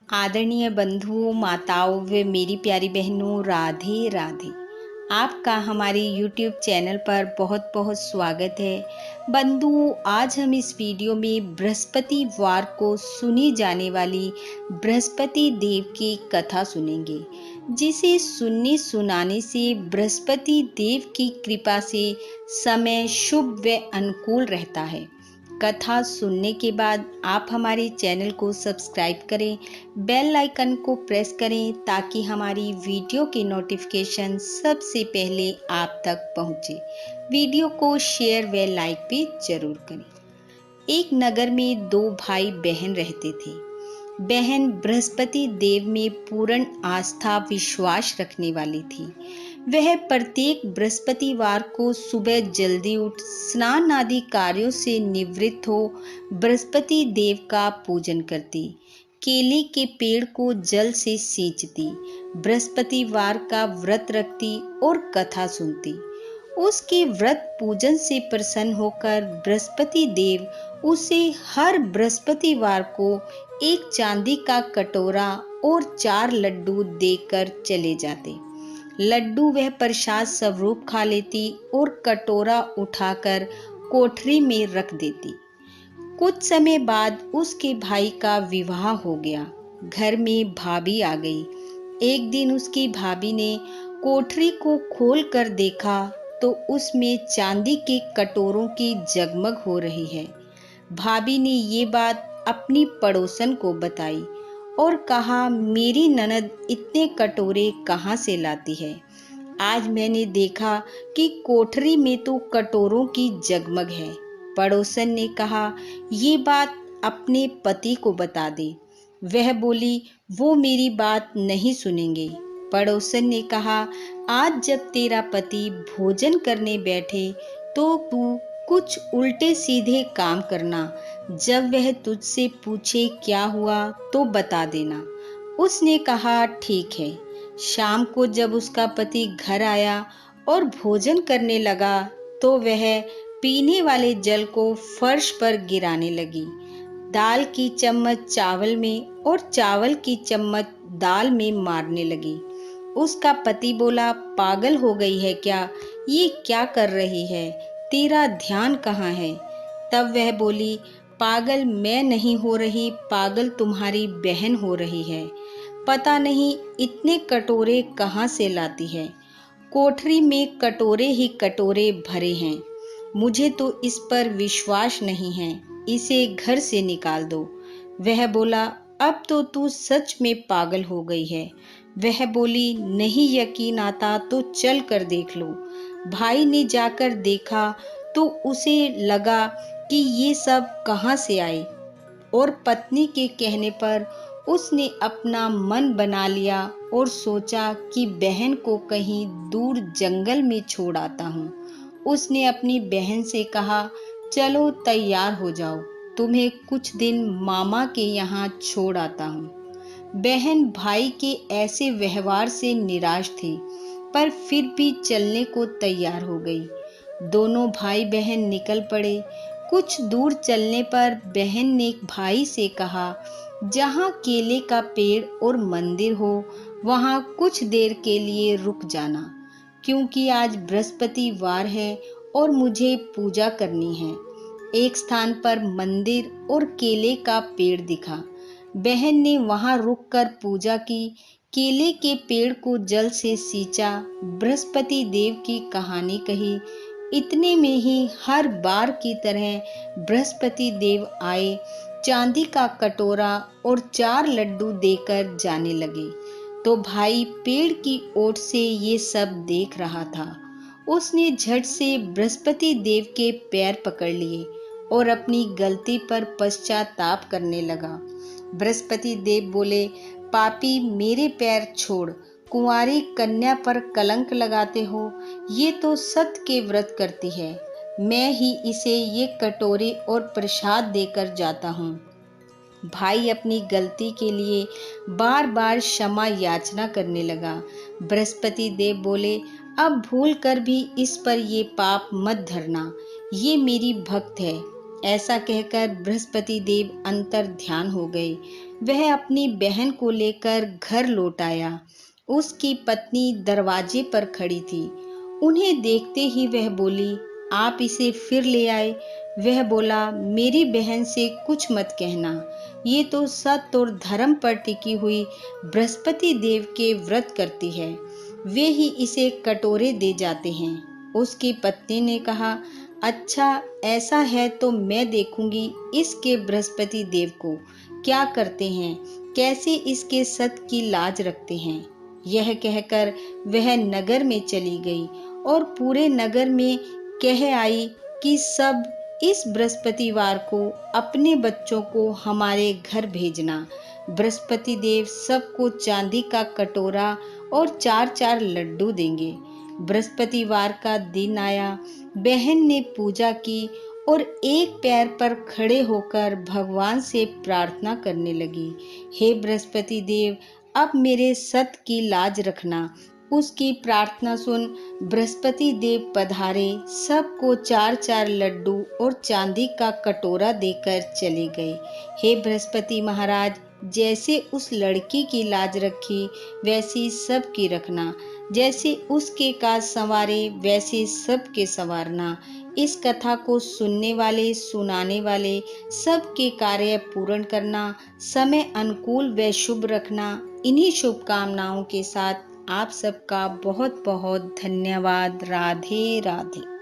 आदरणीय बंधुओं, माताओं व मेरी प्यारी बहनों, राधे राधे। आपका हमारे YouTube चैनल पर बहुत बहुत स्वागत है। बंधुओं, आज हम इस वीडियो में बृहस्पतिवार को सुनी जाने वाली बृहस्पति देव की कथा सुनेंगे, जिसे सुनने सुनाने से बृहस्पति देव की कृपा से समय शुभ व अनुकूल रहता है। कथा सुनने के बाद आप हमारे चैनल को सब्सक्राइब करें, बेल आइकन को प्रेस करें ताकि हमारी वीडियो की नोटिफिकेशन सबसे पहले आप तक पहुंचे। वीडियो को शेयर व लाइक भी जरूर करें। एक नगर में दो भाई बहन रहते थे। बहन बृहस्पति देव में पूर्ण आस्था विश्वास रखने वाली थी। वह प्रत्येक बृहस्पतिवार को सुबह जल्दी उठ स्नान आदि कार्यों से निवृत्त हो बृहस्पति देव का पूजन करती, केले के पेड़ को जल से सींचती, बृहस्पतिवार का व्रत रखती और कथा सुनती। उसके व्रत पूजन से प्रसन्न होकर बृहस्पति देव उसे हर बृहस्पतिवार को एक चांदी का कटोरा और 4 लड्डू देकर चले जाते। लड्डू वह प्रसाद स्वरूप खा लेती और कटोरा उठाकर कोठरी में रख देती। कुछ समय बाद उसके भाई का विवाह हो गया। घर में भाभी आ गई। एक दिन उसकी भाभी ने कोठरी को खोल कर देखा तो उसमें चांदी के कटोरों की जगमग हो रही है। भाभी ने ये बात अपनी पड़ोसन को बताई और कहा, मेरी ननद इतने कटोरे कहाँ से लाती है? आज मैंने देखा कि कोठरी में तो कटोरों की जगमग है। पड़ोसन ने कहा, ये बात अपने पति को बता दे। वह बोली, वो मेरी बात नहीं सुनेंगे। पड़ोसन ने कहा, आज जब तेरा पति भोजन करने बैठे तो तू कुछ उल्टे सीधे काम करना। जब वह तुझसे पूछे क्या हुआ तो बता देना। उसने कहा, ठीक है। शाम को जब उसका पति घर आया और भोजन करने लगा तो वह पीने वाले जल को फर्श पर गिराने लगी। दाल की चम्मच चावल में और चावल की चम्मच दाल में मारने लगी। उसका पति बोला, पागल हो गई है क्या? ये क्या कर रही है? तेरा ध्यान कहाँ है? तब वह बोली, पागल मैं नहीं हो रही, पागल तुम्हारी बहन हो रही है। पता नहीं इतने कटोरे कहाँ से लाती है। कोठरी में कटोरे ही कटोरे भरे हैं। मुझे तो इस पर विश्वास नहीं है। इसे घर से निकाल दो। वह बोला, अब तो तू सच में पागल हो गई है। वह बोली, नहीं यकीन आता तो चल कर देख लो। भाई ने जाकर देखा तो उसे लगा कि ये सब कहाँ से आए और पत्नी के कहने पर उसने अपना मन बना लिया और सोचा कि बहन को कहीं दूर जंगल में छोड़ आता हूँ। उसने अपनी बहन से कहा, चलो तैयार हो जाओ, तुम्हें कुछ दिन मामा के यहाँ छोड़ आता हूँ। बहन भाई के ऐसे व्यवहार से निराश थी, पर फिर भी चलने को तैयार हो गई। दोनों भाई बहन निकल पड़े। कुछ दूर चलने पर बहन ने भाई से कहा, जहाँ केले का पेड़ और मंदिर हो वहाँ कुछ देर के लिए रुक जाना, क्योंकि आज बृहस्पतिवार है और मुझे पूजा करनी है। एक स्थान पर मंदिर और केले का पेड़ दिखा। बहन ने वहां रुककर पूजा की, केले के पेड़ को जल से सींचा, बृहस्पति देव की कहानी कही। इतने में ही हर बार की तरह बृहस्पति देव आए, चांदी का कटोरा और 4 लड्डू देकर जाने लगे। तो भाई पेड़ की ओट से ये सब देख रहा था। उसने झट से बृहस्पति देव के पैर पकड़ लिए और अपनी गलती पर पश्चाताप करने लगा। बृहस्पति देव बोले, पापी मेरे पैर छोड़, कुंवारी कन्या पर कलंक लगाते हो। ये तो सत्य के व्रत करती है। मैं ही इसे ये कटोरे और प्रसाद देकर जाता हूँ। भाई अपनी गलती के लिए बार बार क्षमा याचना करने लगा। बृहस्पति देव बोले, अब भूल कर भी इस पर ये पाप मत धरना। ये मेरी भक्त है, ऐसा कहकर बृहस्पति देव अंतर ध्यान हो गए। वह अपनी बहन को लेकर घर लौट आया। उसकी पत्नी दरवाजे पर खड़ी थी। उन्हें देखते ही वह बोली, आप इसे फिर ले आए? वह बोला, मेरी बहन से कुछ मत कहना। ये तो सत्य और धर्म पर टिकी हुई बृहस्पति देव के व्रत करती है। वे ही इसे कटोरे दे जाते हैं। उसकी पत्नी ने कहा, अच्छा ऐसा है तो मैं देखूंगी इसके बृहस्पति देव को क्या करते हैं, कैसे इसके सत्य की लाज रखते हैं। यह कहकर वह नगर में चली गई और पूरे नगर में कह आई कि सब इस बृहस्पतिवार को अपने बच्चों को हमारे घर भेजना। बृहस्पति देव सबको चांदी का कटोरा और 4-4 लड्डू देंगे। बृहस्पतिवार का दिन आया। बहन ने पूजा की और एक पैर पर खड़े होकर भगवान से प्रार्थना करने लगी, हे बृहस्पति देव, अब मेरे सत्य की लाज रखना। उसकी प्रार्थना सुन बृहस्पति देव पधारे, सबको 4-4 लड्डू और चांदी का कटोरा देकर चले गए। हे बृहस्पति महाराज, जैसे उस लड़की की लाज रखी वैसी सबकी रखना। जैसे उसके काज संवारे वैसे सबके संवारना। इस कथा को सुनने वाले सुनाने वाले सबके कार्य पूर्ण करना। समय अनुकूल व शुभ रखना। इन्हीं शुभकामनाओं के साथ आप सबका बहुत बहुत धन्यवाद। राधे राधे।